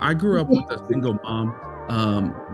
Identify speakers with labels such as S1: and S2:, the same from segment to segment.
S1: I grew up with a single mom.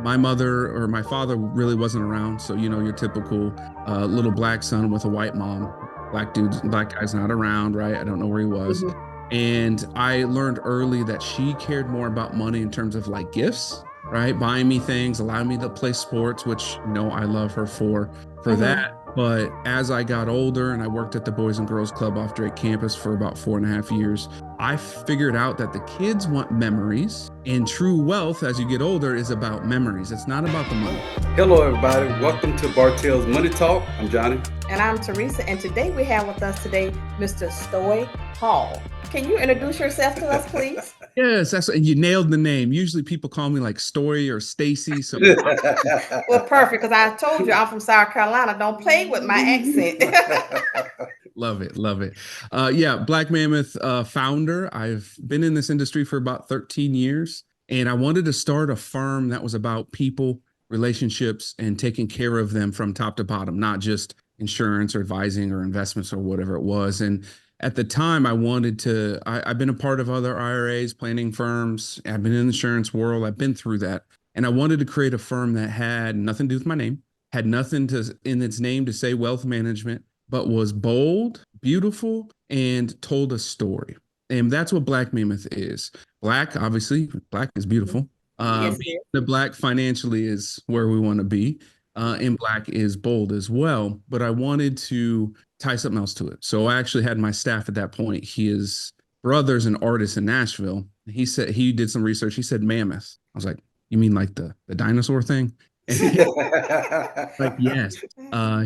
S1: My mother or my father really wasn't around. So, your typical little black son with a white mom. Black guy's not around, right? I don't know where he was.
S2: Mhm.
S1: And I learned early that she cared more about money in terms of like gifts, right? Buying me things, allowing me to play sports, which, I love her for that.
S2: Mhm.
S1: But as I got older and I worked at the Boys and Girls Club off Drake campus for about 4.5 years, I figured out that the kids want memories, and true wealth as you get older is about memories. It's not about the money.
S3: Hello, everybody. Welcome to Bartelle's Money Talk. I'm Johnny.
S2: And I'm Theresa, and today we have with us today Mr. Stoy Hall. Can you introduce yourself to us, please?
S1: Yes, and you nailed the name. Usually people call me like Story or Stacy. So
S2: Well, perfect, because I told you I'm from South Carolina. Don't play with my accent.
S1: love it, love it. Yeah, Black Mammoth founder. I've been in this industry for about 13 years, and I wanted to start a firm that was about people, relationships, and taking care of them from top to bottom, not just insurance or advising or investments or whatever it was. And at the time, I've been a part of other IRAs, planning firms. I've been in the insurance world. I've been through that. And I wanted to create a firm that had nothing to do with my name, had nothing to in its name to say wealth management, but was bold, beautiful, and told a story. And that's what Black Mammoth is. Black, obviously, black is beautiful.
S2: Yes, it
S1: Being
S2: is.
S1: the black financially is where we want to be. And black is bold as well. But I wanted to tie something else to it. So I actually had my staff at that point. His brother's an artist in Nashville. He said he did some research. He said mammoth. I was like, you mean like the dinosaur thing? Like, yes.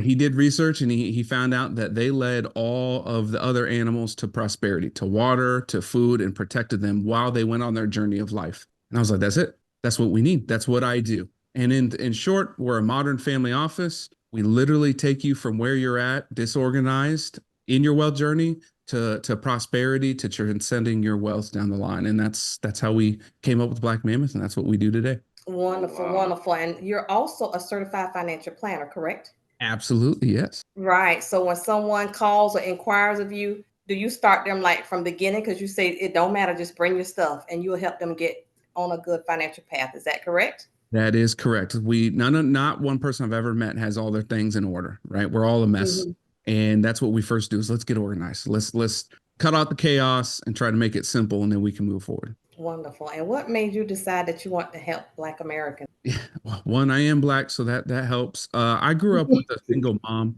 S1: He did research and he found out that they led all of the other animals to prosperity, to water, to food, and protected them while they went on their journey of life. And I was like, that's it. That's what we need. That's what I do. And in short, we're a modern family office. We literally take you from where you're at, disorganized in your wealth journey, to prosperity, to transcending your wealth down the line. And that's how we came up with Black Mammoth, and that's what we do today.
S2: Wonderful,
S3: Wow.
S2: wonderful. And you're also a certified financial planner, correct?
S1: Absolutely, yes.
S2: Right. So when someone calls or inquires of you, do you start them like from beginning? Because you say it don't matter, just bring your stuff and you'll help them get on a good financial path. Is that correct?
S1: That is correct. Not one person I've ever met has all their things in order, right? We're all a mess.
S2: Mhm.
S1: And that's what we first do is let's get organized. Let's cut out the chaos and try to make it simple, and then we can move forward.
S2: Wonderful. And what made you decide that you want to help Black Americans?
S1: Yeah, well, one, I am black, so that helps. I grew up with a single mom.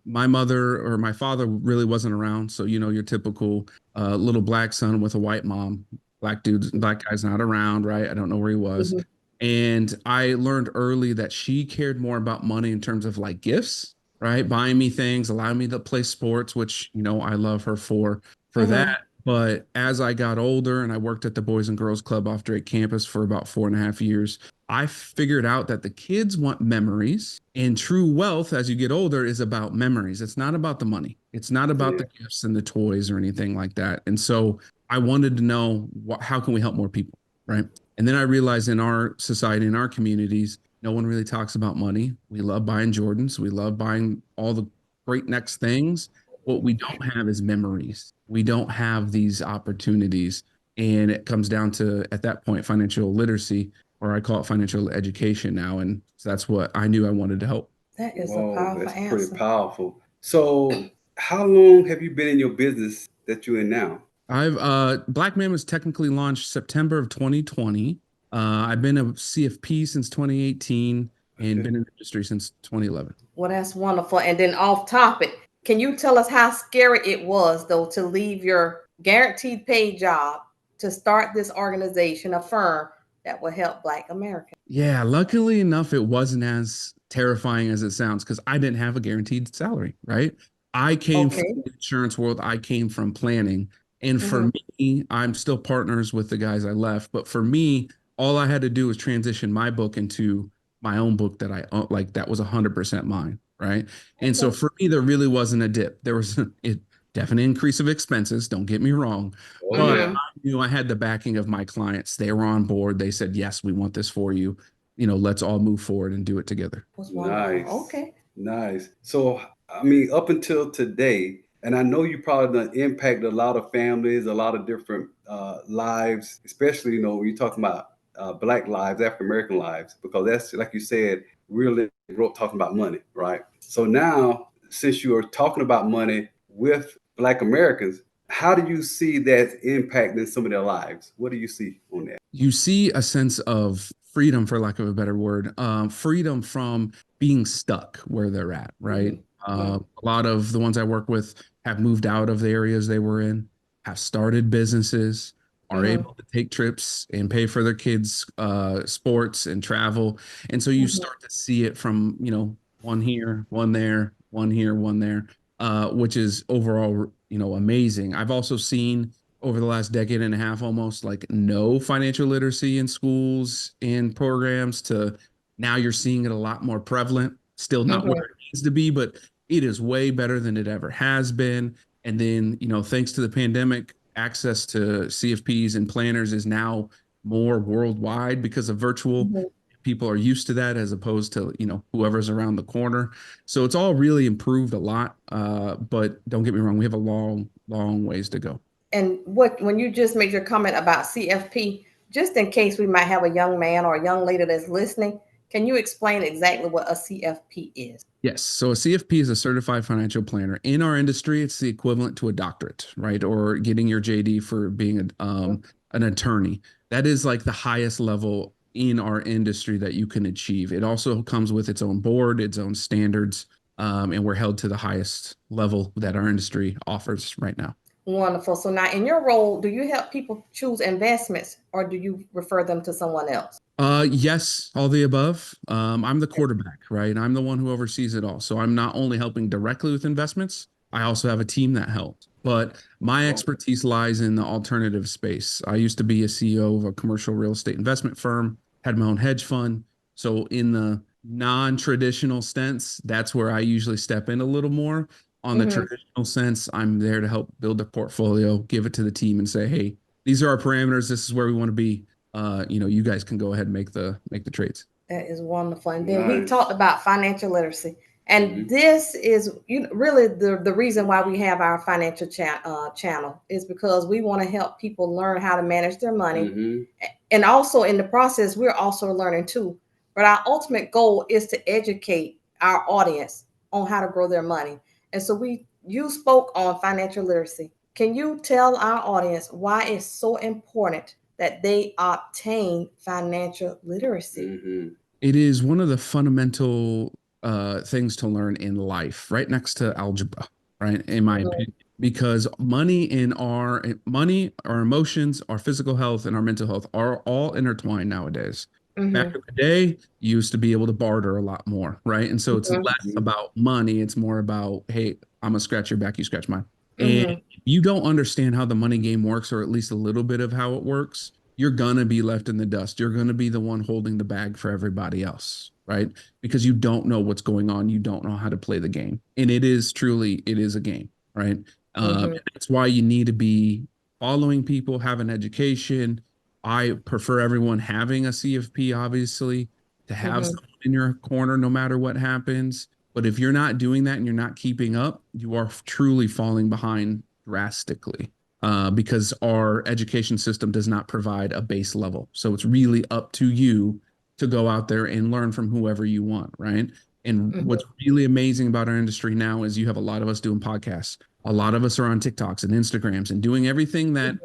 S1: My mother or my father really wasn't around, so your typical little black son with a white mom. Black guy's not around, right? I don't know where he was.
S2: Mhm.
S1: And I learned early that she cared more about money in terms of like gifts, right? Buying me things, allowing me to play sports, which I love her for that.
S2: Mhm.
S1: But as I got older and I worked at the Boys and Girls Club off Drake campus for about 4.5 years, I figured out that the kids want memories, and true wealth as you get older is about memories. It's not about the money. It's not about
S3: Yeah.
S1: the gifts and the toys or anything like that. And so I wanted to know how can we help more people, right? And then I realized in our society, in our communities, no one really talks about money. We love buying Jordans. We love buying all the great next things. What we don't have is memories. We don't have these opportunities. And it comes down to, at that point, financial literacy, or I call it financial education now. And so that's what I knew I wanted to help.
S2: That is a
S3: Whoa,
S2: powerful
S3: that's pretty
S2: answer.
S3: powerful. So, how long have you been in your business that you're in now?
S1: Black Man was technically launched September of 2020. I've been a CFP since 2018 and
S3: Okay.
S1: been in the industry since 2011.
S2: Well, that's wonderful. And then off topic, can you tell us how scary it was though to leave your guaranteed paid job to start this organization, a firm that will help Black Americans?
S1: Yeah, luckily enough, it wasn't as terrifying as it sounds because I didn't have a guaranteed salary, right? I came from
S2: Okay.
S1: the insurance world, I came from planning. And
S2: Mhm.
S1: for me, I'm still partners with the guys I left. But for me, all I had to do was transition my book into my own book that I like, that was 100% mine, right? And so
S2: Okay.
S1: for me, there really wasn't a dip. There was a definite increase of expenses, don't get me wrong.
S3: Oh,
S1: But
S3: yeah.
S2: Mhm.
S1: I knew I had the backing of my clients. They were on board. They said, yes, we want this for you. Let's all move forward and do it together.
S2: Was wonderful.
S3: Nice.
S2: Okay.
S3: Nice. So, I mean, up until today, and I know you probably done impacted a lot of families, a lot of different lives, especially, you know, when you're talking about Black lives, African American lives, because that's, like you said, really grew up talking about money, right? So now, since you are talking about money with Black Americans, how do you see that impacting some of their lives? What do you see on that?
S1: You see a sense of freedom, for lack of a better word, freedom from being stuck where they're at, right? A lot of the ones I work with have moved out of the areas they were in, have started businesses, are able to take trips and pay for their kids' sports and travel. And so you start to see it from, you know, one here, one there, one here, one there, which is overall, you know, amazing. I've also seen over the last decade and a half, almost like no financial literacy in schools and programs to now you're seeing it a lot more prevalent. Still not where it needs to be, but it is way better than it ever has been. And then, you know, thanks to the pandemic, access to CFPs and planners is now more worldwide because of virtual. People are used to that as opposed to, you know, whoever's around the corner. So it's all really improved a lot. But don't get me wrong, we have a long, long ways to go.
S2: And when you just made your comment about CFP, just in case we might have a young man or a young lady that's listening, can you explain exactly what a CFP is?
S1: Yes. So a CFP is a certified financial planner. In our industry, it's the equivalent to a doctorate, right? Or getting your JD for being an attorney. That is like the highest level in our industry that you can achieve. It also comes with its own board, its own standards, and we're held to the highest level that our industry offers right now.
S2: Wonderful. So now in your role, do you help people choose investments or do you refer them to someone else?
S1: Yes, all the above. I'm the quarterback, right? I'm the one who oversees it all. So I'm not only helping directly with investments, I also have a team that helps. But my expertise lies in the alternative space. I used to be a CEO of a commercial real estate investment firm, had my own hedge fund. So in the non-traditional sense, that's where I usually step in a little more. On the traditional sense, I'm there to help build a portfolio, give it to the team and say, hey, these are our parameters. This is where we want to be. You know, you guys can go ahead and make the trades.
S2: That is wonderful. And then we talked about financial literacy. And this is really the reason why we have our financial channel is because we want to help people learn how to manage their money. And also in the process, we're also learning too. But our ultimate goal is to educate our audience on how to grow their money. And so you spoke on financial literacy. Can you tell our audience why it's so important that they obtain financial literacy?
S1: It is one of the fundamental things to learn in life, right next to algebra, right? In my opinion, because money, our emotions, our physical health, and our mental health are all intertwined nowadays. Back in the day, you used to be able to barter a lot more, right? And so it's less about money, it's more about, hey, I'm gonna scratch your back, you scratch mine. And you don't understand how the money game works, or at least a little bit of how it works, you're gonna be left in the dust. You're gonna be the one holding the bag for everybody else, right? Because you don't know what's going on. You don't know how to play the game. And it is a game, right? That's why you need to be following people, have an education. I prefer everyone having a CFP, obviously, to have someone in your corner no matter what happens. But if you're not doing that and you're not keeping up, you are truly falling behind drastically. Because our education system does not provide a base level. So it's really up to you to go out there and learn from whoever you want, right? And what's really amazing about our industry now is you have a lot of us doing podcasts. A lot of us are on TikToks and Instagrams and doing everything that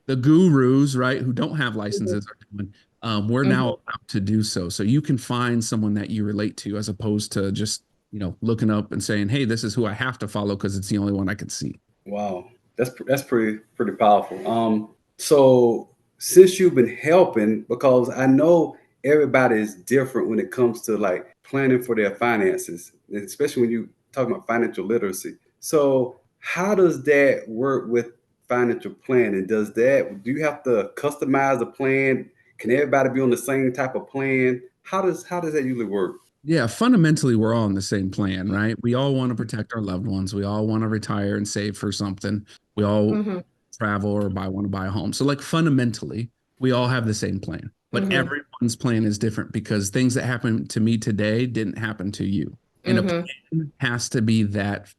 S1: the gurus, right, who don't have licenses are doing. We're now allowed to do so. So you can find someone that you relate to as opposed to just, you know, looking up and saying, hey, this is who I have to follow because it's the only one I can see.
S3: Wow. That's pretty powerful. So since you've been helping, because I know everybody is different when it comes to like planning for their finances, especially when you talk about financial literacy. So how does that work with financial planning? Do you have to customize a plan? Can everybody be on the same type of plan? How does that usually work?
S1: Yeah, fundamentally, we're all on the same plan, right? We all want to protect our loved ones. We all want to retire and save for something. We all travel or want to buy a home. So, like, fundamentally, we all have the same plan, but everyone's plan is different because things that happened to me today didn't happen to you. And a plan has to be that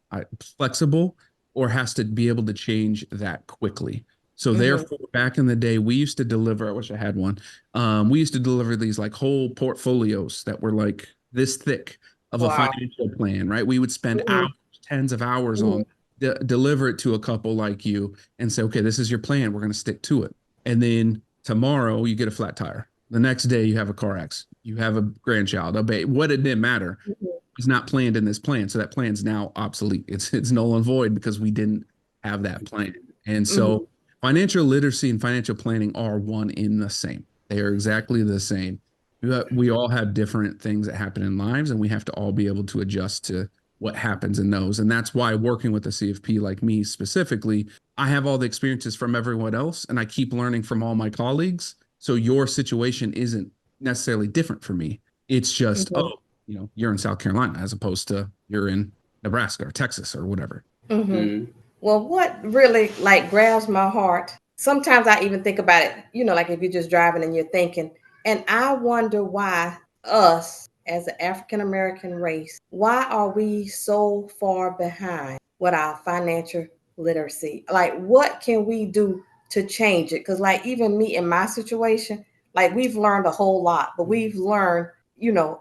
S1: flexible or has to be able to change that quickly. So therefore, back in the day, we used to deliver, I wish I had one. We used to deliver these like whole portfolios that were like this thick of a
S2: Wow.
S1: financial plan, right? We would spend hours, tens of hours on deliver it to a couple like you and say, okay, this is your plan. We're going to stick to it. And then tomorrow you get a flat tire. The next day you have a car accident. You have a grandchild. What it didn't matter. It's not planned in this plan. So that plan's now obsolete. It's null and void because we didn't have that plan. And so financial literacy and financial planning are one in the same. They are exactly the same. We all have different things that happen in lives, and we have to all be able to adjust to what happens in those. And that's why working with a CFP like me specifically, I have all the experiences from everyone else, and I keep learning from all my colleagues. So your situation isn't necessarily different for me. It's just, oh, you're in South Carolina as opposed to you're in Nebraska or Texas or whatever.
S2: Well, what really like grabs my heart, sometimes I even think about it, like if you're just driving and you're thinking, and I wonder why us as an African American race, why are we so far behind with our financial literacy? Like, what can we do to change it? Because like even me in my situation, like we've learned a whole lot, but we've learned,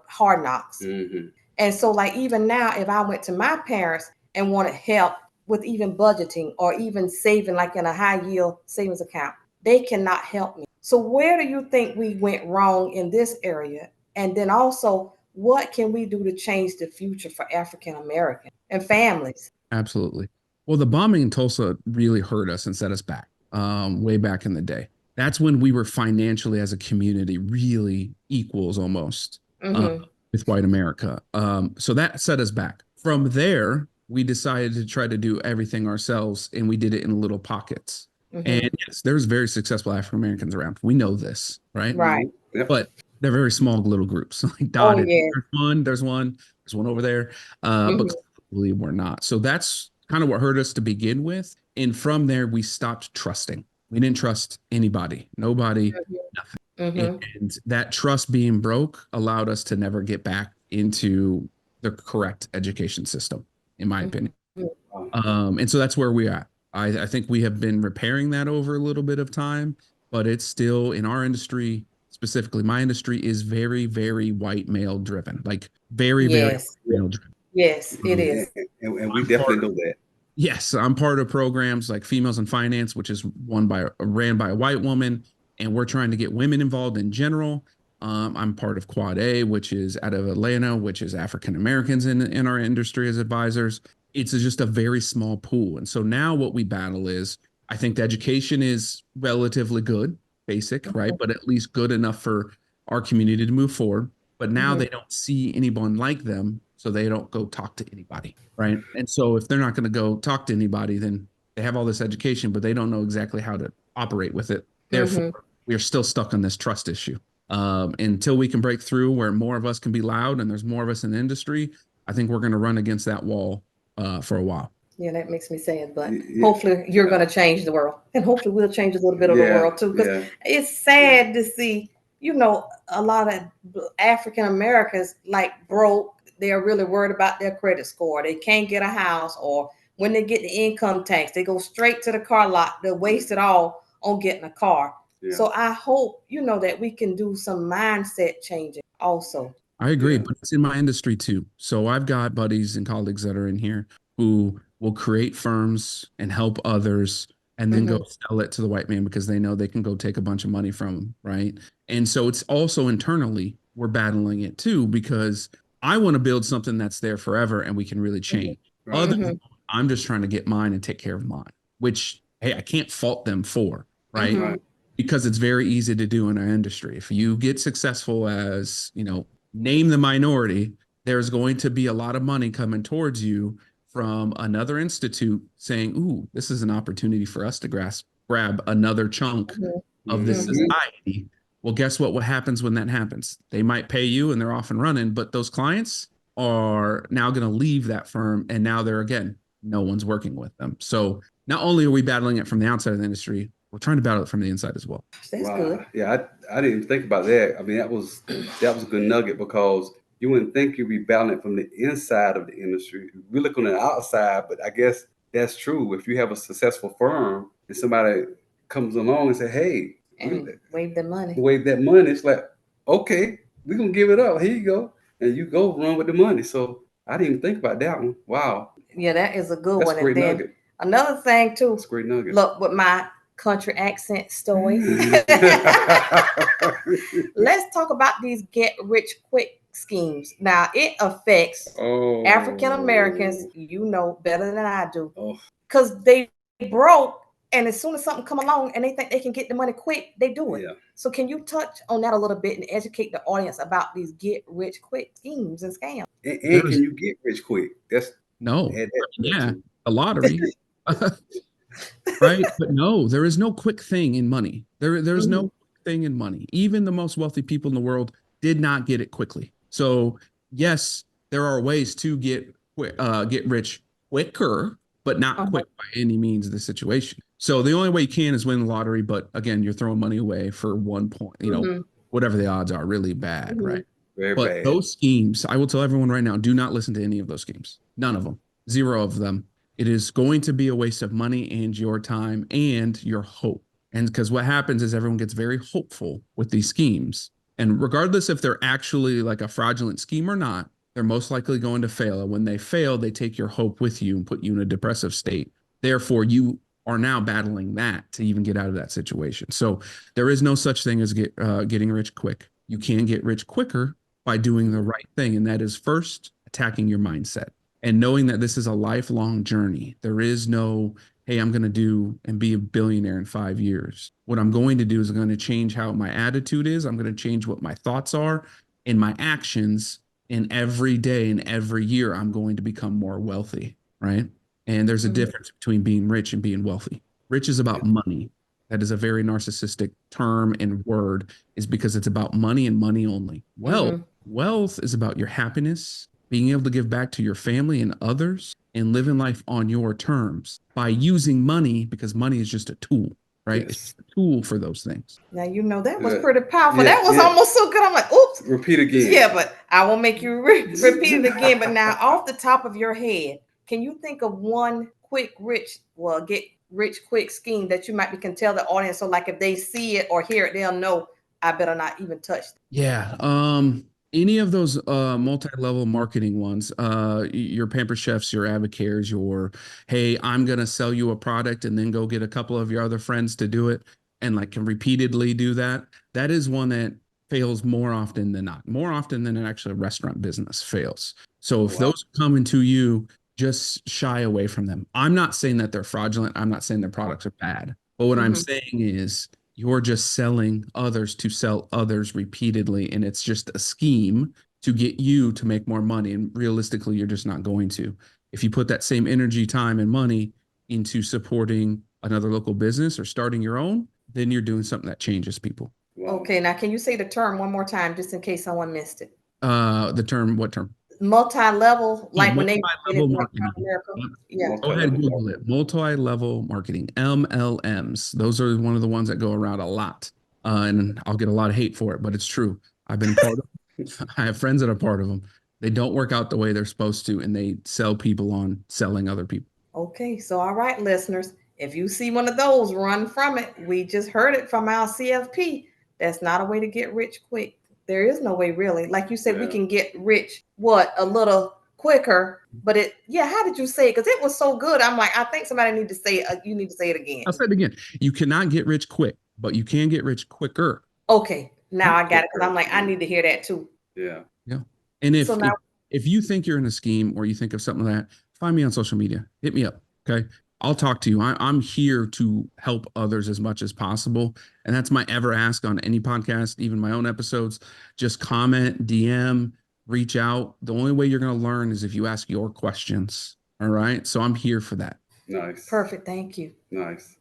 S2: hard knocks. And so like even now, if I went to my parents and wanted help with even budgeting or even saving like in a high yield savings account, they cannot help me. So where do you think we went wrong in this area? And then also, what can we do to change the future for African American and families?
S1: Absolutely. Well, the bombing in Tulsa really hurt us and set us back way back in the day. That's when we were financially as a community really equals almost with white America. So that set us back. From there, we decided to try to do everything ourselves, and we did it in little pockets. And yes, there's very successful African Americans around. We know this, right?
S2: Right.
S1: But they're very small little groups, like dotted. There's one over there. But clearly we're not. So that's kind of what hurt us to begin with. And from there, we stopped trusting. We didn't trust anybody, nobody, nothing. And that trust being broke allowed us to never get back into the correct education system, in my opinion. And so that's where we are. I think we have been repairing that over a little bit of time, but it's still in our industry, specifically my industry, is very, very white male driven, like very, very male driven.
S2: Yes, it is.
S3: And we definitely know that.
S1: Yes, I'm part of programs like Females in Finance, which is ran by a white woman, and we're trying to get women involved in general. I'm part of Quad A, which is out of Atlanta, which is African Americans in our industry as advisors. It's just a very small pool. And so now what we battle is, I think the education is relatively good, basic, right? But at least good enough for our community to move forward. But now they don't see anyone like them, so they don't go talk to anybody, right? And so if they're not going to go talk to anybody, then they have all this education, but they don't know exactly how to operate with it. Therefore, we are still stuck on this trust issue. Until we can break through where more of us can be loud and there's more of us in the industry, I think we're going to run against that wall for a while.
S2: Yeah, that makes me sad, but hopefully you're going to change the world, and hopefully we'll change a little bit of the world too, because it's sad to see, a lot of African Americans like broke. They're really worried about their credit score. They can't get a house, or when they get the income tax, they go straight to the car lot. They waste it all on getting a car. So I hope, that we can do some mindset changing also.
S1: I agree, but it's in my industry too. So I've got buddies and colleagues that are in here who will create firms and help others and then go sell it to the white man because they know they can go take a bunch of money from them, right? And so it's also internally, we're battling it too, because I want to build something that's there forever and we can really change. I'm just trying to get mine and take care of mine, which, hey, I can't fault them for, right? Because it's very easy to do in our industry. If you get successful as, name the minority, there's going to be a lot of money coming towards you from another institute saying, ooh, this is an opportunity for us to grab another chunk of this society. Well, guess what happens when that happens? They might pay you and they're off and running, but those clients are now going to leave that firm, and now no one's working with them. So not only are we battling it from the outside of the industry, we're trying to battle it from the inside as well.
S2: That's good.
S3: Yeah, I didn't even think about that. I mean, that was a good nugget, because you wouldn't think you'd be battling it from the inside of the industry. We look on the outside, but I guess that's true. If you have a successful firm and somebody comes along and say, hey,
S2: And wave the money.
S3: wave that money. It's like, okay, we're going to give it up. Here you go. And you go run with the money. So I didn't even think about that one. Wow.
S2: Yeah, that is a good
S3: That's
S2: one.
S3: a great
S2: And then
S3: nugget.
S2: another thing too,
S3: That's a great nugget.
S2: look with my country accent story. Let's talk about these get rich quick schemes. Now it affects African Americans, you know better than I do, because they broke, and as soon as something come along and they think they can get the money quick, they do it.
S3: Yeah.
S2: So can you touch on that a little bit and educate the audience about these get rich quick schemes and scams?
S3: And can you get rich quick? That's
S1: a lottery. Right? But no, there is no quick thing in money. There's no thing in money. Even the most wealthy people in the world did not get it quickly. So yes, there are ways to get rich quicker, but not quick by any means of the situation. So the only way you can is win the lottery. But again, you're throwing money away for 1 point, whatever the odds are, really bad, right?
S3: Very
S1: but
S3: bad.
S1: Those schemes, I will tell everyone right now, do not listen to any of those schemes. None of them. Zero of them. It is going to be a waste of money and your time and your hope. And because what happens is everyone gets very hopeful with these schemes. And regardless if they're actually like a fraudulent scheme or not, they're most likely going to fail. And when they fail, they take your hope with you and put you in a depressive state. Therefore, you are now battling that to even get out of that situation. So there is no such thing as getting rich quick. You can get rich quicker by doing the right thing. And that is first attacking your mindset and knowing that this is a lifelong journey. There is no, hey, I'm going to do and be a billionaire in 5 years. What I'm going to do is I'm going to change how my attitude is. I'm going to change what my thoughts are and my actions. And every day and every year, I'm going to become more wealthy, right? And there's a difference between being rich and being wealthy. Rich is about money. That is a very narcissistic term and word, is because it's about money and money only. Wealth is about your happiness, being able to give back to your family and others, and living life on your terms by using money, because money is just a tool, right? Yes. It's just a tool for those things.
S2: Now, that was pretty powerful. That was almost so good. I'm like, oops.
S3: Repeat again.
S2: Yeah, but I will make you repeat it again. But now, off the top of your head, can you think of one get rich quick scheme that you can tell the audience? So like if they see it or hear it, they'll know I better not even touch them.
S1: Yeah. Any of those multi-level marketing ones, your Pamper Chefs, your Avocares, your, hey, I'm going to sell you a product and then go get a couple of your other friends to do it and can repeatedly do that. That is one that fails more often than not, more often than actually a restaurant business fails. So if those come into you, just shy away from them. I'm not saying that they're fraudulent. I'm not saying their products are bad. But what I'm saying is you're just selling others to sell others repeatedly. And it's just a scheme to get you to make more money. And realistically, you're just not going to. If you put that same energy, time, and money into supporting another local business or starting your own, then you're doing something that changes people.
S2: Okay. Now, can you say the term one more time, just in case someone missed it?
S1: The term, what term?
S2: Multi-level, like when they
S1: multi-level marketing.
S2: Yeah.
S1: Go ahead and Google it. Multi-level marketing, MLMs. Those are one of the ones that go around a lot. And I'll get a lot of hate for it, but it's true. I've been part of them. I have friends that are part of them. They don't work out the way they're supposed to, and they sell people on selling other people.
S2: Okay. So, all right, listeners, if you see one of those, run from it. We just heard it from our CFP. That's not a way to get rich quick. There is no way, really. Like you said, we can get rich, a little quicker. But how did you say it? Because it was so good. I'm like, I think somebody need to say it. You need to say it again.
S1: I'll say it again. You cannot get rich quick, but you can get rich quicker.
S2: Okay. Now I got it. Because I'm like, I need to hear that too.
S3: Yeah.
S1: And if you think you're in a scheme or you think of something like that, find me on social media. Hit me up. Okay. I'll talk to you. I'm here to help others as much as possible. And that's my ever ask on any podcast, even my own episodes. Just comment, DM, reach out. The only way you're going to learn is if you ask your questions. All right. So I'm here for that.
S3: Nice.
S2: Perfect. Thank you.
S3: Nice.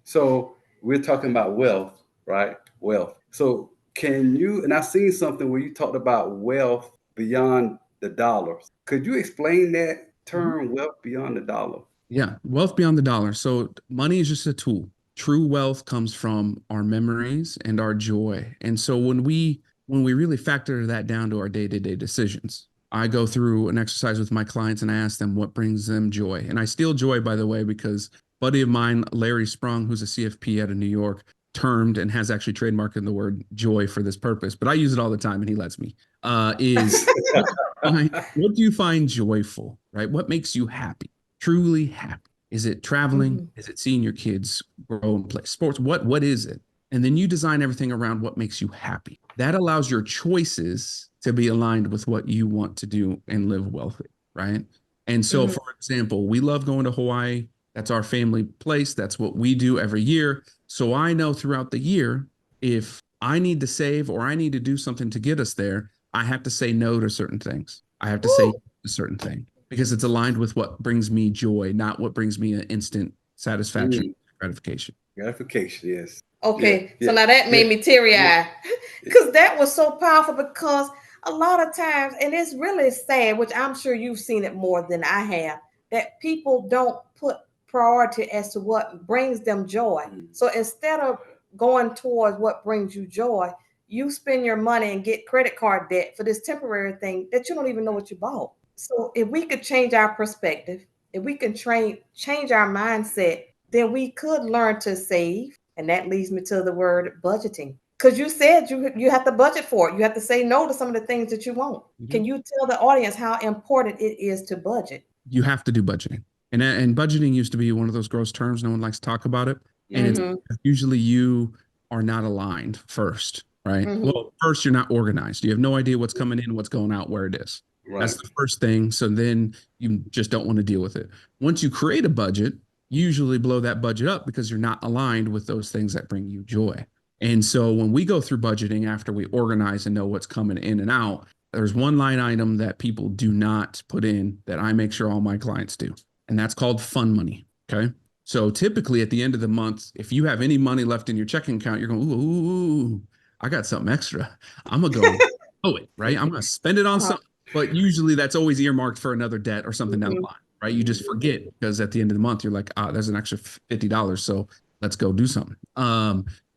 S3: So we're talking about wealth, right? Wealth. So can you, and I've seen something where you talked about wealth beyond the dollar. Could you explain that term, wealth beyond the dollar?
S1: Yeah, wealth beyond the dollar. So money is just a tool. True wealth comes from our memories and our joy. And so when we really factor that down to our day-to-day decisions, I go through an exercise with my clients and I ask them what brings them joy. And I steal joy, by the way, because buddy of mine, Larry Sprung, who's a CFP out of New York, termed and has actually trademarked the word joy for this purpose, but I use it all the time and he lets me, is what do you find joyful, right? What makes you happy, truly happy? Is it traveling?
S2: Mhm.
S1: Is it seeing your kids grow and play sports? What is it? And then you design everything around what makes you happy. That allows your choices to be aligned with what you want to do and live wealthy, right? And so,
S2: Mhm.
S1: for example, we love going to Hawaii. That's our family place. That's what we do every year. So I know throughout the year, if I need to save or I need to do something to get us there, I have to say no to certain things. I have to say
S2: Woo.
S1: a certain thing because it's aligned with what brings me joy, not what brings me an instant satisfaction, gratification.
S3: Gratification, yes.
S2: Okay,
S3: Yeah,
S2: so
S3: yeah,
S2: now that made
S3: yeah,
S2: me teary
S3: yeah.
S2: eyed because that was so powerful. Because a lot of times, and it's really sad, which I'm sure you've seen it more than I have, that people don't put priority as to what brings them joy. So instead of going towards what brings you joy, you spend your money and get credit card debt for this temporary thing that you don't even know what you bought. So if we could change our perspective, if we can change our mindset, then we could learn to save. And that leads me to the word budgeting. Because you said you have to budget for it. You have to say no to some of the things that you want. Can you tell the audience how important it is to budget?
S1: You have to do budgeting. And budgeting used to be one of those gross terms. No one likes to talk about it. And it's usually you are not aligned first, right? Well, first, you're not organized. You have no idea what's coming in, what's going out, where it is.
S3: Right.
S1: That's the first thing. So then you just don't want to deal with it. Once you create a budget, you usually blow that budget up because you're not aligned with those things that bring you joy. And so when we go through budgeting after we organize and know what's coming in and out, there's one line item that people do not put in that I make sure all my clients do, and that's called fun money. Okay. So typically at the end of the month, if you have any money left in your checking account, you're going, ooh, I got something extra. I'm going to go, oh, it, right? I'm going to spend it on something. But usually that's always earmarked for another debt or something down the line, right? You just forget because at the end of the month, you're like, there's an extra $50. So let's go do something.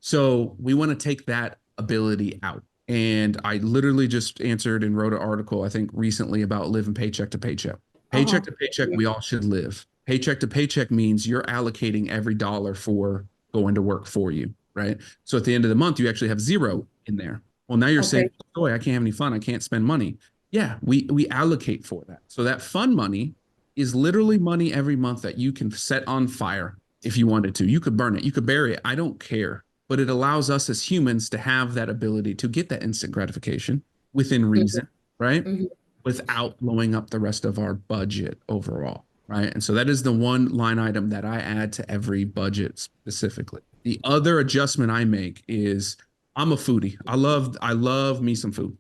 S1: So we want to take that ability out. And I literally just answered and wrote an article, I think recently, about living paycheck to paycheck. Paycheck to paycheck, we all should live. Paycheck to paycheck means you're allocating every dollar for going to work for you, right? So at the end of the month, you actually have zero in there. Well, now you're saying, boy, I can't have any fun. I can't spend money. Yeah, we allocate for that. So that fun money is literally money every month that you can set on fire if you wanted to. You could burn it. You could bury it. I don't care. But it allows us as humans to have that ability to get that instant gratification within reason, right? Without blowing up the rest of our budget overall, right? And so that is the one line item that I add to every budget specifically. The other adjustment I make is I'm a foodie. I love me some food.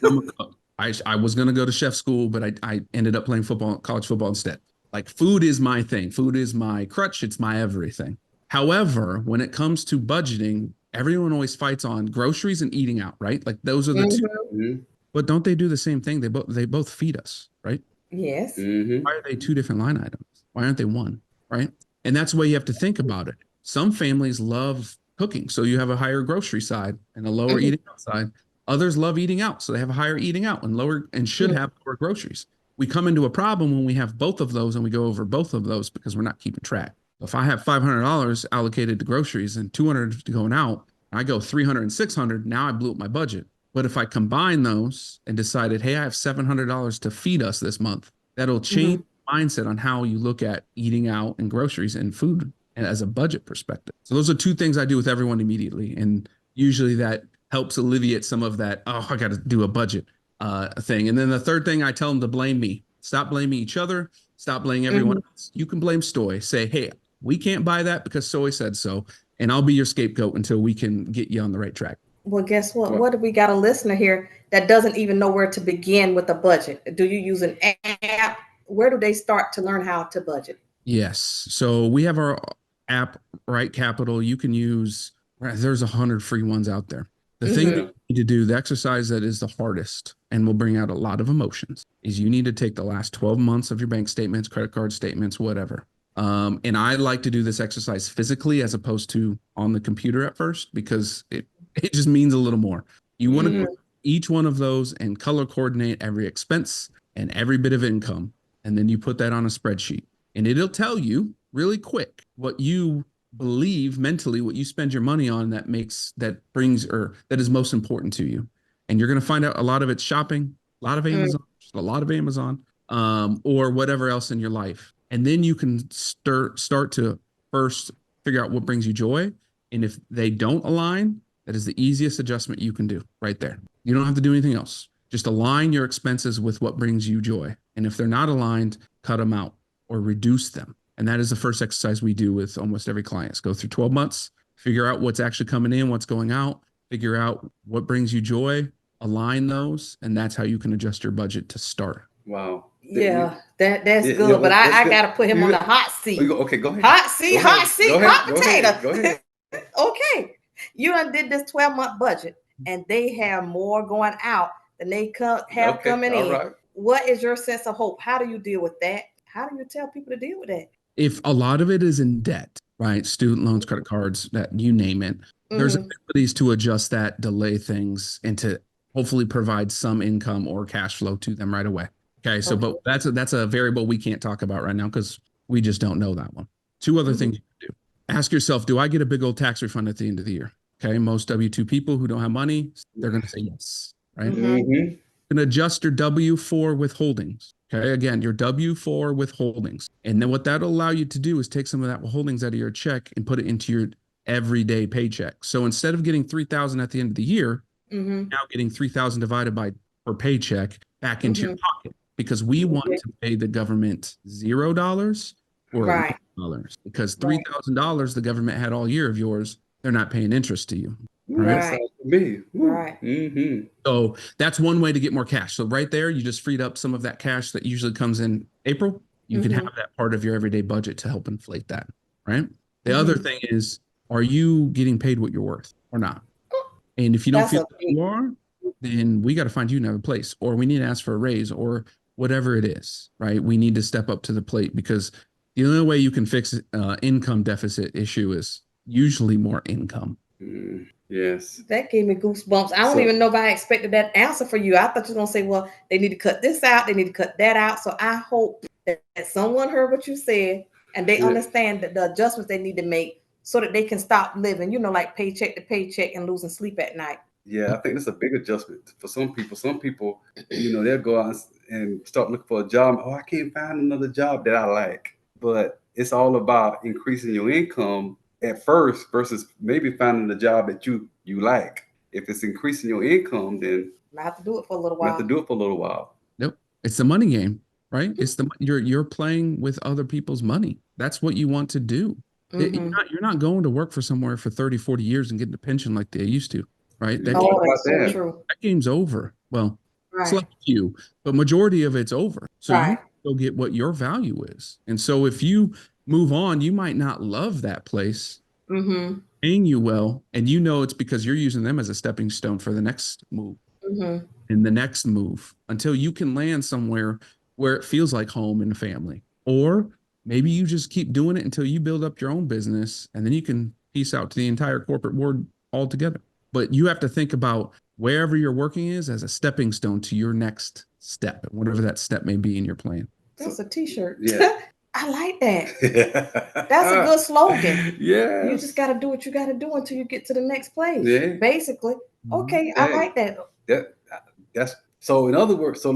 S1: I'm a cook. I was going to go to chef school, but I ended up playing football, college football instead. Like food is my thing. Food is my crutch. It's my everything. However, when it comes to budgeting, everyone always fights on groceries and eating out, right? Like those are the two. But don't they do the same thing? They both feed us, right?
S2: Yes.
S1: Why are they two different line items? Why aren't they one, right? And that's the way you have to think about it. Some families love cooking, so you have a higher grocery side and a lower eating out side. Others love eating out, so they have a higher eating out and lower and should have lower groceries. We come into a problem when we have both of those and we go over both of those because we're not keeping track. If I have $500 allocated to groceries and $200 to going out, I go $300 and $600. Now I blew up my budget. But if I combine those and decided, hey, I have $700 to feed us this month, that'll change mindset on how you look at eating out and groceries and food and as a budget perspective. So those are two things I do with everyone immediately. And usually that helps alleviate some of that, oh, I got to do a budget thing. And then the third thing, I tell them to blame me. Stop blaming each other. Stop blaming everyone else. You can blame Stoy. Say, hey, we can't buy that because Stoy said so. And I'll be your scapegoat until we can get you on the right track.
S2: Well, guess what? What if we got a listener here that doesn't even know where to begin with a budget? Do you use an app? Where do they start to learn how to budget?
S1: Yes. So we have our app, Right Capital. You can use, there's 100 free ones out there. The thing that you need to do, the exercise that is the hardest and will bring out a lot of emotions, is you need to take the last 12 months of your bank statements, credit card statements, whatever. And I like to do this exercise physically as opposed to on the computer at first because it just means a little more. You want to go each one of those and color coordinate every expense and every bit of income. And then you put that on a spreadsheet and it'll tell you really quick what you believe mentally, what you spend your money on that is most important to you. And you're going to find out a lot of it's shopping, a lot of Amazon, or whatever else in your life. And then you can start to first figure out what brings you joy. And if they don't align, that is the easiest adjustment you can do right there. You don't have to do anything else. Just align your expenses with what brings you joy. And if they're not aligned, cut them out or reduce them. And that is the first exercise we do with almost every client. Go through 12 months, figure out what's actually coming in, what's going out, figure out what brings you joy, align those, and that's how you can adjust your budget to start.
S3: Wow.
S2: Yeah, that's good. But I got to put him on the hot seat.
S3: Okay, go ahead.
S2: Hot seat, hot potato.
S3: Go ahead.
S2: Okay. You done did this 12-month budget, and they have more going out than they have coming in. Right. What is your sense of hope? How do you deal with that? How do you tell people to deal with that?
S1: If a lot of it is in debt, right? Student loans, credit cards, that you name it, there's abilities to adjust that, delay things, and to hopefully provide some income or cash flow to them right away. Okay. So, but that's a variable we can't talk about right now because we just don't know that one. Two other things you can do. Ask yourself, do I get a big old tax refund at the end of the year? Okay. Most W-2 people who don't have money, they're going to say yes, right? You can adjust your W-4 withholdings. Okay. Again, your W-4 withholdings. And then what that'll allow you to do is take some of that withholdings out of your check and put it into your everyday paycheck. So instead of getting $3,000 at the end of the year, now getting $3,000 divided by per paycheck back into your pocket, because we want to pay the government $0 or $1 because $3,000 the government had all year of yours, they're not paying interest to you.
S2: Right.
S1: So that's one way to get more cash. So right there, you just freed up some of that cash that usually comes in April. You can have that part of your everyday budget to help inflate that, right? The other thing is, are you getting paid what you're worth or not? And if you don't feel like you are, then we got to find you another place, or we need to ask for a raise, or whatever it is, right? We need to step up to the plate because the only way you can fix income deficit issue is usually more income.
S3: Yes.
S2: That gave me goosebumps. I don't even know if I expected that answer for you. I thought you were going to say, well, they need to cut this out. They need to cut that out. So I hope that someone heard what you said and they understand that the adjustments they need to make so that they can stop living, like paycheck to paycheck and losing sleep at night.
S3: Yeah, I think that's a big adjustment for some people. Some people, they'll go out and start looking for a job. Oh, I can't find another job that I like. But it's all about increasing your income at first versus maybe finding a job that you like. If it's increasing your income, then
S2: I have to do it for a little while.
S1: Nope. It's the money game, right? It's you're playing with other people's money. That's what you want to do. You're not going to work for somewhere for 30, 40 years and getting a pension like they used to, right?
S2: That's true.
S1: That game's over. Well, select few, but majority of it's over. So you go get what your value is. And so if you move on, you might not love that place, paying you well, and it's because you're using them as a stepping stone for the next move and the next move until you can land somewhere where it feels like home and family. Or maybe you just keep doing it until you build up your own business and then you can peace out to the entire corporate board altogether. But you have to think about wherever you're working is as a stepping stone to your next step, whatever that step may be in your plan.
S2: That's a t-shirt. Yeah. I like that. That's a good slogan.
S3: Yeah.
S2: You just got to do what you got to do until you get to the next place. Yeah. Basically. Okay. I like that.
S3: That's so in other words, I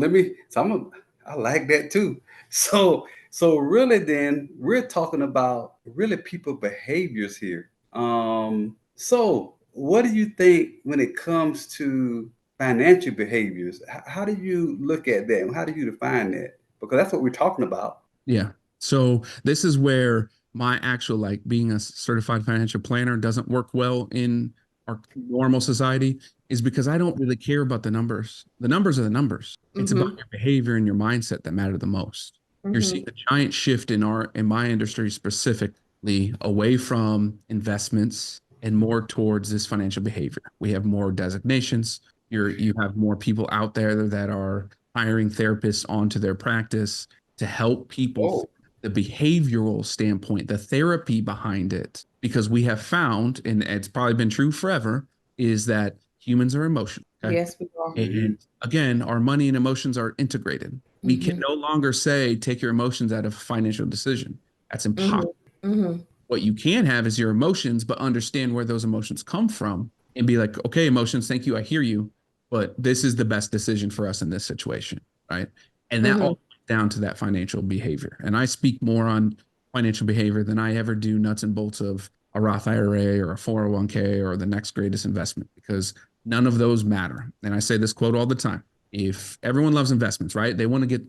S3: like that too. So really then we're talking about really people behaviors here. So what do you think when it comes to financial behaviors? How do you look at that? How do you define that? Because that's what we're talking about.
S1: Yeah. So this is where my actual being a certified financial planner doesn't work well in our normal society is because I don't really care about the numbers. The numbers are the numbers. It's about your behavior and your mindset that matter the most. You're seeing a giant shift in my industry specifically away from investments and more towards this financial behavior. We have more designations. You have more people out there that are hiring therapists onto their practice to help people the behavioral standpoint, the therapy behind it, because we have found, and it's probably been true forever, is that humans are emotional. Okay?
S2: Yes, we are.
S1: And again, our money and emotions are integrated. We can no longer say, take your emotions out of a financial decision. That's impossible.
S2: Mm-hmm.
S1: What you can have is your emotions, but understand where those emotions come from and be like, okay, emotions, thank you, I hear you, but this is the best decision for us in this situation, right? And that all down to that financial behavior. And I speak more on financial behavior than I ever do nuts and bolts of a Roth IRA or a 401k or the next greatest investment, because none of those matter. And I say this quote all the time. If everyone loves investments, right? They want to get,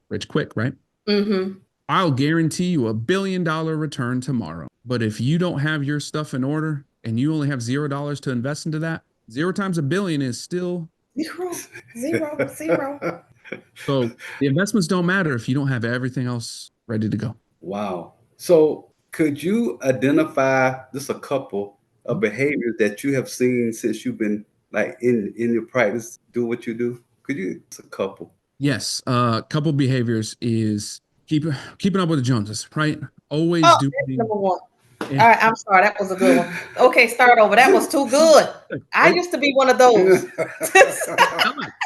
S1: rich quick, right?
S2: Mm-hmm.
S1: I'll guarantee you $1 billion return tomorrow. But if you don't have your stuff in order and you only have $0 to invest into that, 0 times $1 billion is still
S2: Zero.
S1: so the investments don't matter if you don't have everything else ready to go.
S3: Wow. So could you identify just a couple of behaviors that you have seen since you've been like in your practice, do what you do? Could you just a couple?
S1: Yes, a couple behaviors is keeping up with the Joneses, right? Always
S2: Oh,
S1: do.
S2: that's number one.
S1: Yeah.
S2: All right, I'm sorry, that was a good one. Okay, start over. That was too good. I used to be one of those.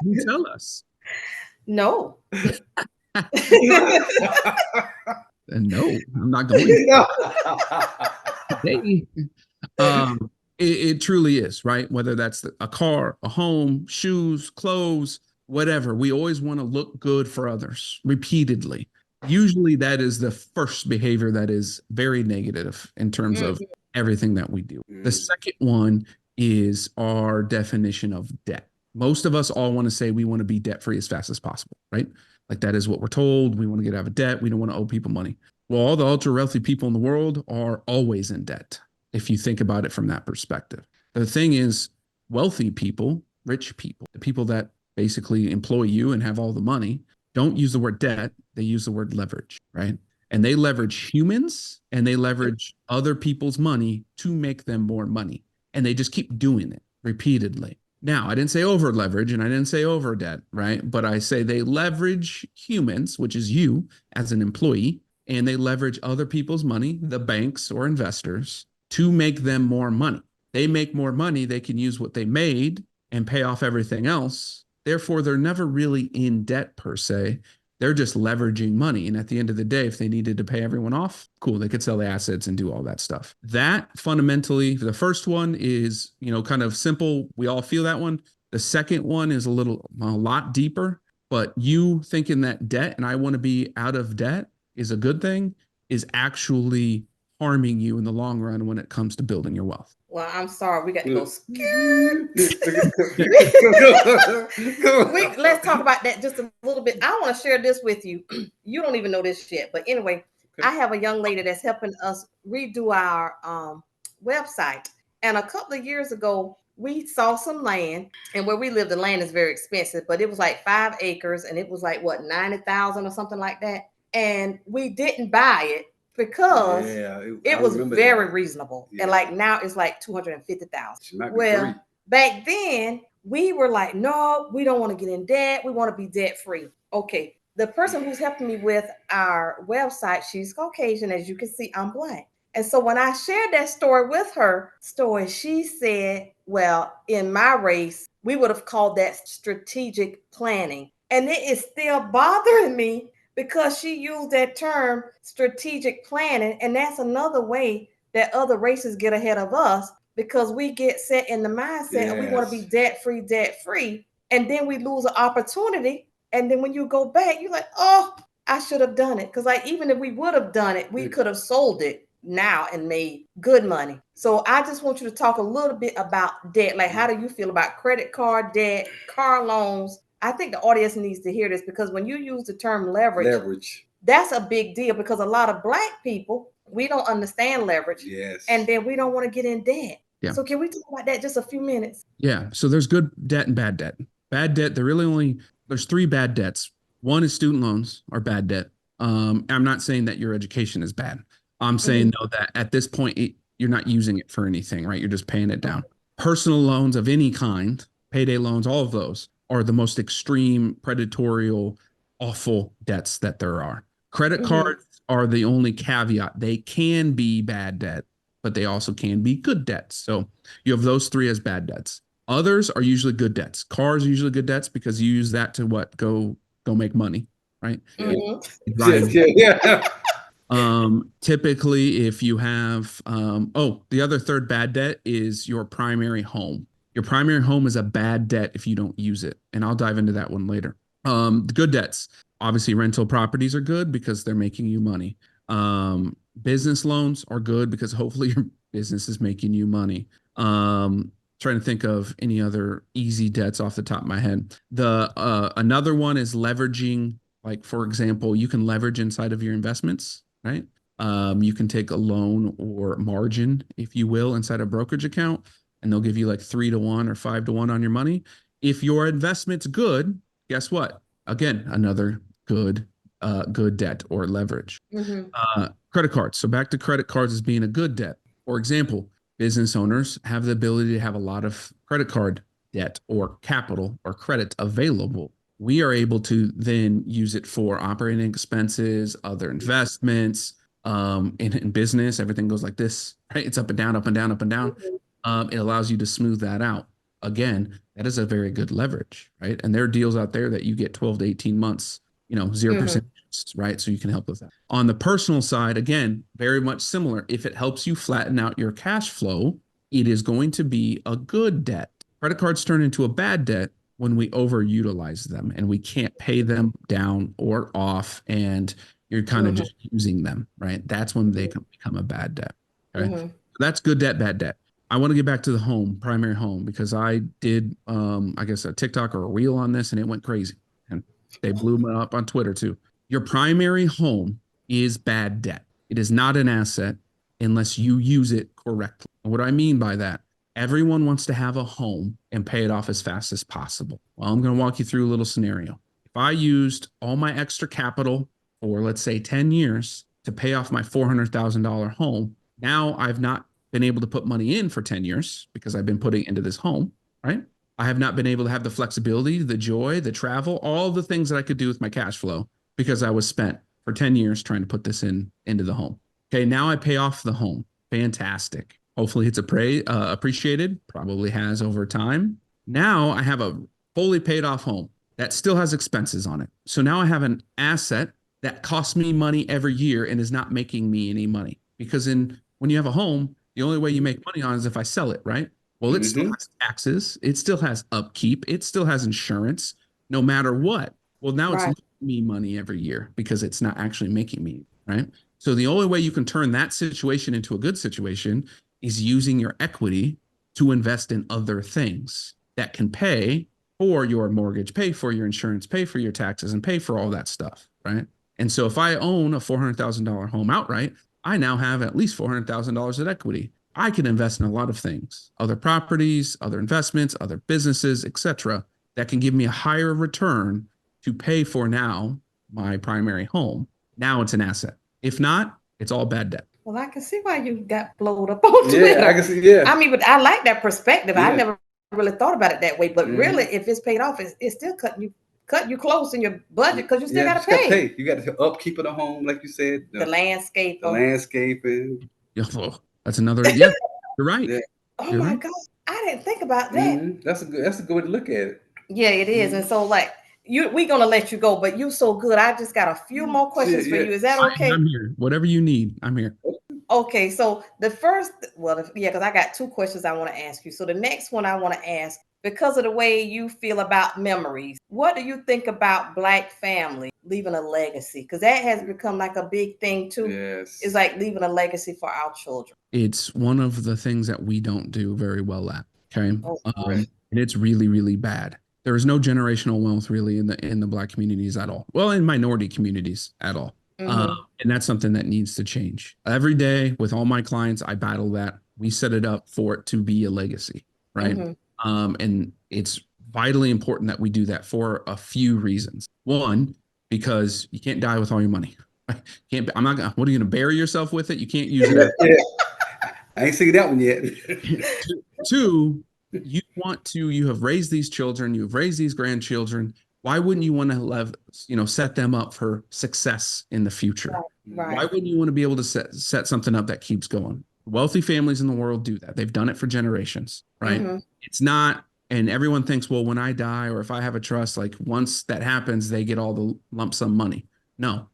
S1: You tell us.
S2: No.
S1: No, I'm not going. Today. It truly is, right? Whether that's a car, a home, shoes, clothes, whatever. We always want to look good for others repeatedly. Usually that is the first behavior that is very negative in terms of everything that we do. The second one is our definition of debt. Most of us all want to say we want to be debt free as fast as possible, right? Like that is what we're told. We want to get out of debt. We don't want to owe people money. Well, all the ultra wealthy people in the world are always in debt, if you think about it from that perspective. The thing is, wealthy people, rich people, the people that basically employ you and have all the money, don't use the word debt. They use the word leverage, right? And they leverage humans and they leverage other people's money to make them more money. And they just keep doing it repeatedly. Now, I didn't say over leverage and I didn't say over debt, right? But I say they leverage humans, which is you as an employee, and they leverage other people's money, the banks or investors, to make them more money. They make more money, they can use what they made and pay off everything else. Therefore, they're never really in debt per se. They're just leveraging money. And at the end of the day, if they needed to pay everyone off, cool, they could sell the assets and do all that stuff. That fundamentally, the first one is, kind of simple. We all feel that one. The second one is a lot deeper, but you thinking that debt and I want to be out of debt is a good thing is actually harming you in the long run when it comes to building your wealth.
S2: Well, I'm sorry. We got to go. Let's talk about that just a little bit. I want to share this with you. You don't even know this yet. But anyway, I have a young lady that's helping us redo our website. And a couple of years ago, we saw some land. And where we live, the land is very expensive. But it was like 5 acres. And it was like, what, 90,000 or something like that. And we didn't buy it because it was very reasonable. Yeah. And like now it's like 250,000. Well, back then we were like, no, we don't want to get in debt. We want to be debt free. Okay. The person who's helping me with our website, she's Caucasian. As you can see, I'm Black. And so when I shared that story with her, she said, well, in my race, we would have called that strategic planning. And it is still bothering me because she used that term strategic planning. And that's another way that other races get ahead of us because we get set in the mindset and we want to be debt free. And then we lose an opportunity. And then when you go back, you're like, oh, I should have done it. Because like, even if we would have done it, we could have sold it now and made good money. So I just want you to talk a little bit about debt. Like, how do you feel about credit card debt, car loans? I think the audience needs to hear this because when you use the term leverage, that's a big deal because a lot of Black people, we don't understand leverage. Yes. And then we don't want to get in debt. Yeah. So can we talk about that just a few minutes?
S1: Yeah. So there's good debt and bad debt. Bad debt, there's 3 bad debts. One is student loans are bad debt. I'm not saying that your education is bad. I'm saying though that at this point, you're not using it for anything, right? You're just paying it down. Personal loans of any kind, payday loans, all of those are the most extreme, predatory, awful debts that there are. Credit cards are the only caveat. They can be bad debt, but they also can be good debts. So you have those 3 as bad debts. Others are usually good debts. Cars are usually good debts because you use that to go make money, right? Typically, if you have, the other third bad debt is your primary home. Your primary home is a bad debt if you don't use it. And I'll dive into that one later. The good debts, obviously rental properties are good because they're making you money. Business loans are good because hopefully your business is making you money. Trying to think of any other easy debts off the top of my head. Another one is leveraging, like for example, you can leverage inside of your investments, right? You can take a loan or margin, if you will, inside a brokerage account, and they'll give you like 3-to-1 or 5-to-1 on your money. If your investment's good, guess what? Again, another good debt or leverage. Credit cards. So back to credit cards as being a good debt. For example, business owners have the ability to have a lot of credit card debt or capital or credit available. We are able to then use it for operating expenses, other investments. In business, everything goes like this, right? It's up and down, up and down, up and down. It allows you to smooth that out. Again, that is a very good leverage, right? And there are deals out there that you get 12 to 18 months, 0%, right? So you can help with that. On the personal side, again, very much similar. If it helps you flatten out your cash flow, it is going to be a good debt. Credit cards turn into a bad debt when we overutilize them and we can't pay them down or off, and you're kind of just using them, right? That's when they can become a bad debt. Okay. That's good debt, bad debt. I want to get back to the home, primary home, because I did, I guess, a TikTok or a reel on this, and it went crazy. And they blew me up on Twitter too. Your primary home is bad debt. It is not an asset unless you use it correctly. And what I mean by that, everyone wants to have a home and pay it off as fast as possible. Well, I'm going to walk you through a little scenario. If I used all my extra capital for, let's say, 10 years to pay off my $400,000 home, now I've not been able to put money in for 10 years because I've been putting into this home, right? I have not been able to have the flexibility, the joy, the travel, all the things that I could do with my cash flow because I was spent for 10 years trying to put this into the home. Okay, now I pay off the home. Fantastic. Hopefully it's appreciated, probably has over time. Now I have a fully paid off home that still has expenses on it. So now I have an asset that costs me money every year and is not making me any money. Because when you have a home, the only way you make money on is if I sell it, right? Well, it still has taxes. It still has upkeep. It still has insurance, no matter what. Well, now it's making me money every year because it's not actually making me, right? So the only way you can turn that situation into a good situation is using your equity to invest in other things that can pay for your mortgage, pay for your insurance, pay for your taxes, and pay for all that stuff, right? And so if I own a $400,000 home outright, I now have at least $400,000 of equity. I can invest in a lot of things, other properties, other investments, other businesses, etc., that can give me a higher return to pay for now my primary home. Now it's an asset. If not, it's all bad debt.
S2: Well, I can see why you got blowed up on Twitter.
S3: Yeah, I can see. Yeah,
S2: I mean, but I like that perspective.
S3: Yeah.
S2: I never really thought about it that way. But really, if it's paid off, it's still cutting you close in your budget because you still got to pay.
S3: You got to upkeep of the home, like you said.
S2: The landscape.
S3: The landscaping.
S1: That's another. Yeah, you're right.
S3: Yeah.
S2: Oh my God, I didn't think about that.
S3: That's a good way to look at it.
S2: Yeah, it is. And so, like, we're gonna let you go, but you so good. I just got a few more questions for you. Is that okay?
S1: I'm here. Whatever you need, I'm here.
S2: Okay, so the first, because I got two questions I want to ask you. So the next one I want to ask, because of the way you feel about memories, what do you think about Black family leaving a legacy? Because that has become like a big thing too.
S3: Yes.
S2: It's like leaving a legacy for our children.
S1: It's one of the things that we don't do very well at. Okay. And it's really, really bad. There is no generational wealth really in the Black communities at all. Well, in minority communities at all. And that's something that needs to change. Every day with all my clients, I battle that. We set it up for it to be a legacy, right? And it's vitally important that we do that for a few reasons. One, because you can't die with all your money. What are you going to bury yourself with it? You can't use it.
S3: I ain't seen that one yet.
S1: Two, you have raised these children, you've raised these grandchildren. Why wouldn't you want to set them up for success in the future?
S2: Right.
S1: Why wouldn't you want to be able to set something up that keeps going? Wealthy families in the world do that. They've done it for generations, right? It's not, and everyone thinks, well, when I die or if I have a trust, like once that happens, they get all the lump sum money. No,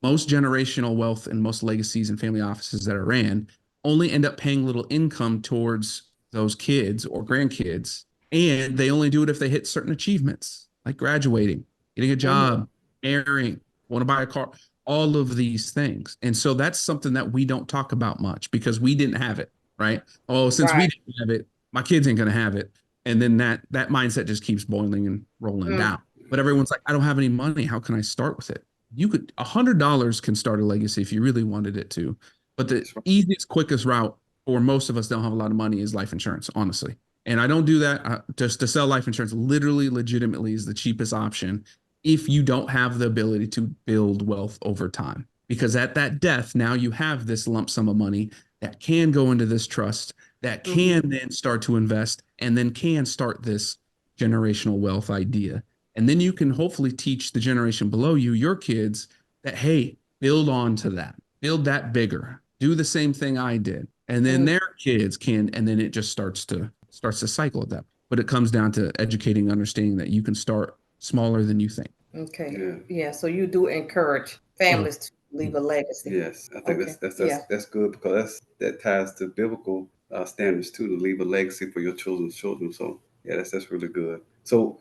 S1: Most generational wealth and most legacies and family offices that are ran only end up paying little income towards those kids or grandkids. And they only do it if they hit certain achievements, like graduating, getting a job, marrying, want to buy a car, all of these things. And so that's something that we don't talk about much because we didn't have it, right? Oh, since we
S2: Right.
S1: didn't have it, my kids ain't going to have it. And then that mindset just keeps boiling and rolling down. But everyone's like, I don't have any money. How can I start with it? You could $100 can start a legacy if you really wanted it to. But the easiest, quickest route for most of us don't have a lot of money is life insurance, honestly. And I don't do that just to sell life insurance. Literally, legitimately is the cheapest option if you don't have the ability to build wealth over time. Because at that death, now you have this lump sum of money that can go into this trust, that can then start to invest, and then can start this generational wealth idea. And then you can hopefully teach the generation below you, your kids, that, hey, build on to that, build that bigger, do the same thing I did. And then their kids can, and then it just starts to cycle of that. But it comes down to educating, understanding that you can start smaller than you think.
S2: Okay. Yeah. So you do encourage families to leave a legacy.
S3: Yes, I think that's good because that ties to biblical standards too, to leave a legacy for your children's children. So yeah, that's really good. So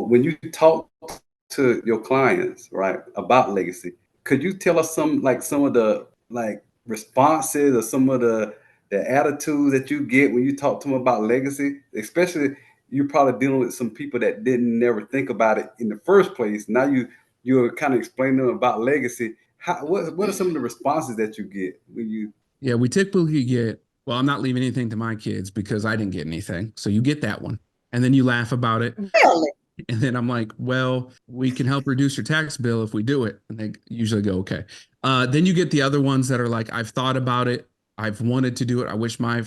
S3: when you talk to your clients, right, about legacy, could you tell us some of the responses or some of the attitudes that you get when you talk to them about legacy? Especially you're probably dealing with some people that didn't never think about it in the first place. Now you're kind of explaining to them about legacy. What are some of the responses that you get when you?
S1: Yeah, we typically get, well, I'm not leaving anything to my kids because I didn't get anything. So you get that one. And then you laugh about it.
S2: Really?
S1: And then I'm like, well, we can help reduce your tax bill if we do it. And they usually go, okay. Then you get the other ones that are like, I've thought about it. I've wanted to do it. I wish my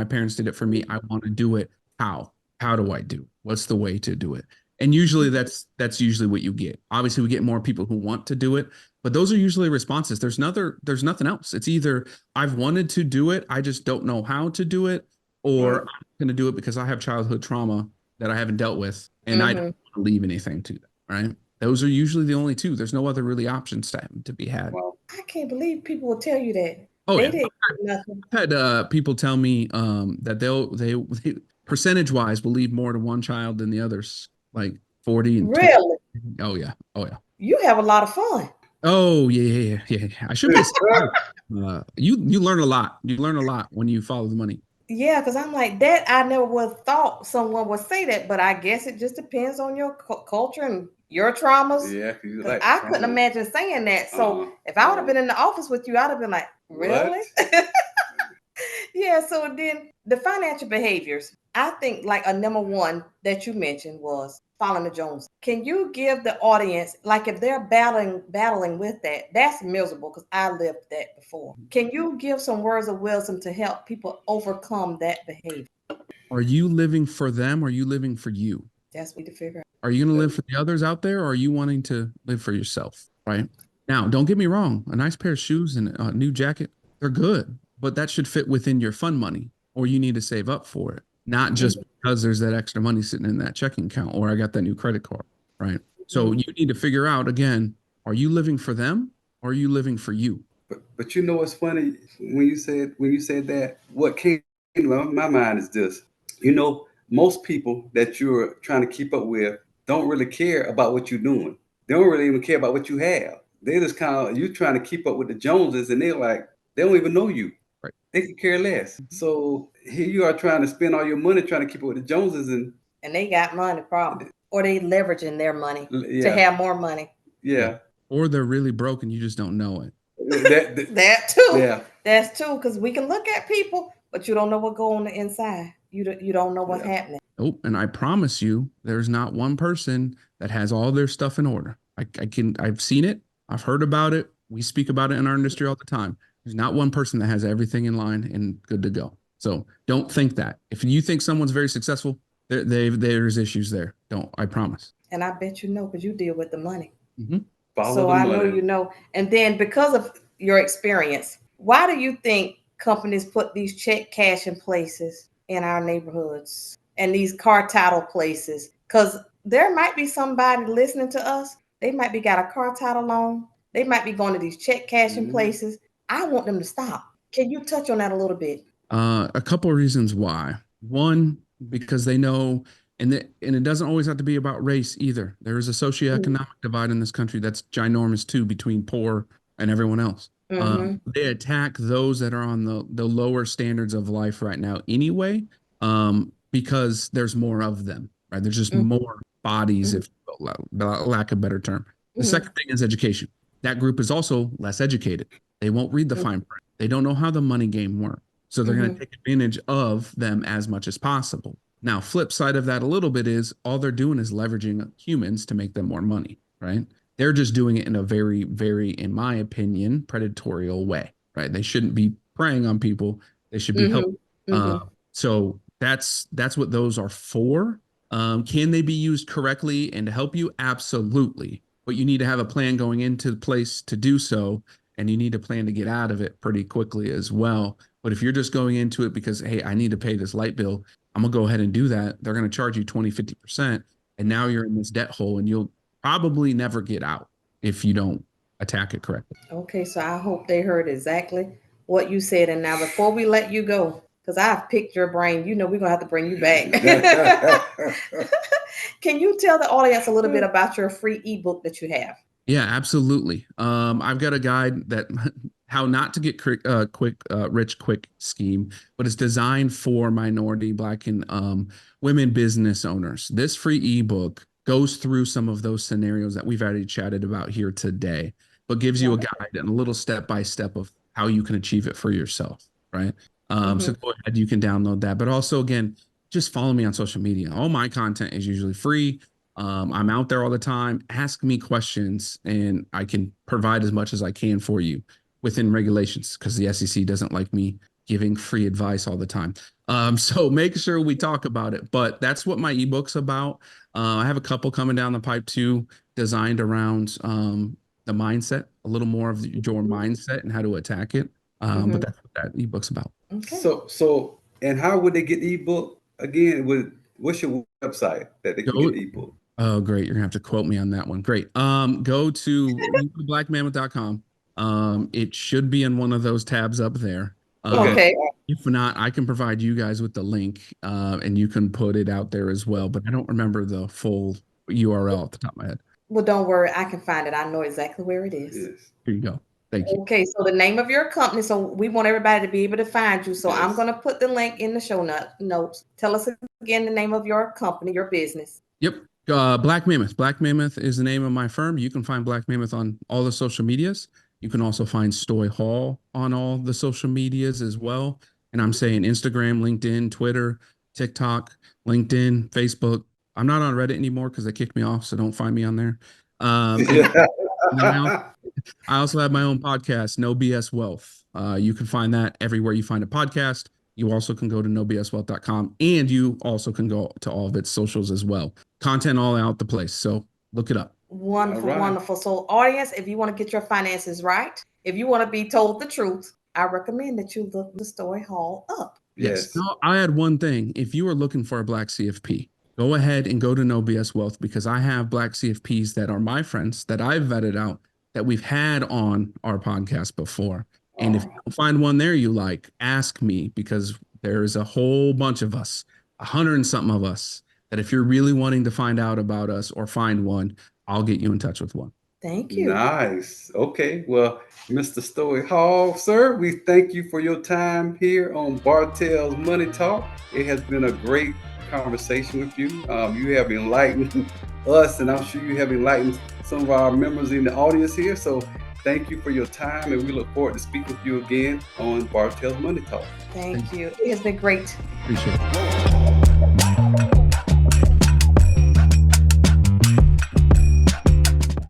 S1: parents did it for me. I want to do it. How? How do I do? What's the way to do it? And usually that's usually what you get. Obviously, we get more people who want to do it, but those are usually responses. There's nothing else. It's either I've wanted to do it, I just don't know how to do it, or I'm going to do it because I have childhood trauma that I haven't dealt with, and I don't want to leave anything to them. Right? Those are usually the only two. There's no other really options to be had.
S3: Wow.
S2: I can't believe people will tell you that.
S1: Oh,
S2: They
S1: yeah.
S2: didn't get nothing.
S1: I've had people tell me that they percentage wise will leave more to one child than the others, like 40 and 20.
S2: Really?
S1: Oh yeah. Oh yeah.
S2: You have a lot of fun.
S1: Oh yeah. I should be. You learn a lot. You learn a lot when you follow the money.
S2: Yeah, because I'm like that. I never would have thought someone would say that, but I guess it just depends on your culture and your traumas.
S3: Yeah, you like
S2: I couldn't imagine saying that. So if I would have been in the office with you, I'd have been like, really? Yeah. So then the financial behaviors, I think like a number one that you mentioned was following the Jones. Can you give the audience, like if they're battling with that, that's miserable because I lived that before. Can you give some words of wisdom to help people overcome that behavior?
S1: Are you living for them? Or are you living for you?
S2: That's what we to figure out.
S1: Are you going to live for the others out there, or are you wanting to live for yourself? Right now, don't get me wrong. A nice pair of shoes and a new jacket, they're good, but that should fit within your fund money, or you need to save up for it, not just because there's that extra money sitting in that checking account, or I got that new credit card. Right. So you need to figure out again, are you living for them, or are you living for you?
S3: But you know what's funny when you said that, what came to my mind is this. Most people that you're trying to keep up with don't really care about what you're doing. They don't really even care about what you have. They just kind of, you trying to keep up with the Joneses, and they're like, they don't even know you.
S1: Right.
S3: They can care less. So here you are trying to spend all your money trying to keep up with the Joneses, and
S2: they got money problem, or they leveraging their money to have more money.
S3: Yeah.
S1: Or they're really broke and you just don't know it.
S2: That too.
S3: Yeah.
S2: That's true, because we can look at people, but you don't know what goes on the inside. You don't know what's happening.
S1: Oh, and I promise you, there's not one person that has all their stuff in order. I've seen it. I've heard about it. We speak about it in our industry all the time. There's not one person that has everything in line and good to go. So don't think that. If you think someone's very successful, there's issues there. Don't, I promise.
S2: And I bet you know, because you deal with the money.
S3: Follow
S2: so
S3: the
S2: I
S3: money.
S2: know you know. And then because of your experience, why do you think companies put these check cashing places in our neighborhoods and these car title places? Because there might be somebody listening to us. They might be got a car title loan. They might be going to these check cashing
S3: Mhm.
S2: places. I want them to stop. Can you touch on that a little bit?
S1: A couple of reasons why. One, because they know, and it doesn't always have to be about race either. There is a socioeconomic divide in this country that's ginormous too between poor and everyone else.
S2: Mm-hmm.
S1: They attack those that are on the lower standards of life right now anyway, because there's more of them, right? There's just more bodies, if lack of a better term. The second thing is education. That group is also less educated. They won't read the fine print. They don't know how the money game works. So they're going to take advantage of them as much as possible. Now, flip side of that a little bit is all they're doing is leveraging humans to make them more money, right? They're just doing it in a very, very, in my opinion, predatory way, right? They shouldn't be preying on people. They should be helping. So that's what those are for. Can they be used correctly and to help you? Absolutely. But you need to have a plan going into place to do so. And you need a plan to get out of it pretty quickly as well. But if you're just going into it because, hey, I need to pay this light bill, I'm going to go ahead and do that. They're going to charge you 20, 50%. And now you're in this debt hole and you'll probably never get out if you don't attack it correctly.
S2: Okay, so I hope they heard exactly what you said. And now before we let you go, because I've picked your brain, we're going to have to bring you back. Can you tell the audience a little bit about your free ebook that you have?
S1: Yeah, absolutely. I've got a guide that how not to get rich quick scheme, but it's designed for minority, Black, and women business owners. This free ebook goes through some of those scenarios that we've already chatted about here today, but gives you a guide and a little step by step of how you can achieve it for yourself, right? So go ahead, you can download that. But also, again, just follow me on social media. All my content is usually free. I'm out there all the time. Ask me questions and I can provide as much as I can for you within regulations, because the SEC doesn't like me giving free advice all the time. So make sure we talk about it. But that's what my ebook's about. I have a couple coming down the pipe too, designed around the mindset, a little more of your mindset and how to attack it. But that's what that ebook's about.
S2: Okay.
S3: So, and how would they get the ebook again? What's your website that they can get the ebook?
S1: Oh, great. You're gonna have to quote me on that one. Great. Go to blackmammoth.com. It should be in one of those tabs up there.
S2: Okay.
S1: If not, I can provide you guys with the link, and you can put it out there as well. But I don't remember the full URL off the top of my head.
S2: Well, don't worry. I can find it. I know exactly where it is.
S3: Yes.
S1: Here you go. Thank you.
S2: Okay, so the name of your company. So we want everybody to be able to find you. So I'm going to put the link in the show notes. Tell us again the name of your company, your business.
S1: Yep. Black Mammoth. Black Mammoth is the name of my firm. You can find Black Mammoth on all the social medias. You can also find Stoy Hall on all the social medias as well. And I'm saying Instagram, LinkedIn, Twitter, TikTok, LinkedIn, Facebook. I'm not on Reddit anymore because they kicked me off, so don't find me on there. I also have my own podcast, No BS Wealth. You can find that everywhere you find a podcast. You also can go to nobswealth.com, and you also can go to all of its socials as well. Content all out the place. So look it up.
S2: Wonderful, wonderful. So audience, if you want to get your finances right, if you want to be told the truth, I recommend that you look the Stoy Hall up.
S1: Yes. No, I had one thing. If you are looking for a Black CFP, go ahead and go to No BS Wealth, because I have Black CFPs that are my friends that I've vetted out that we've had on our podcast before. And if you don't find one there you like, ask me, because there's a whole bunch of us, 100 and something of us, that if you're really wanting to find out about us or find one, I'll get you in touch with one.
S2: Thank you.
S3: Nice. Okay. Well, Mr. Stoy Hall, sir, we thank you for your time here on Bartelle's Money Talk. It has been a great conversation with you. You have enlightened us, and I'm sure you have enlightened some of our members in the audience here. So thank you for your time, and we look forward to speaking with you again on Bartelle's Money Talk.
S2: Thank you. It has been great.
S1: Appreciate it.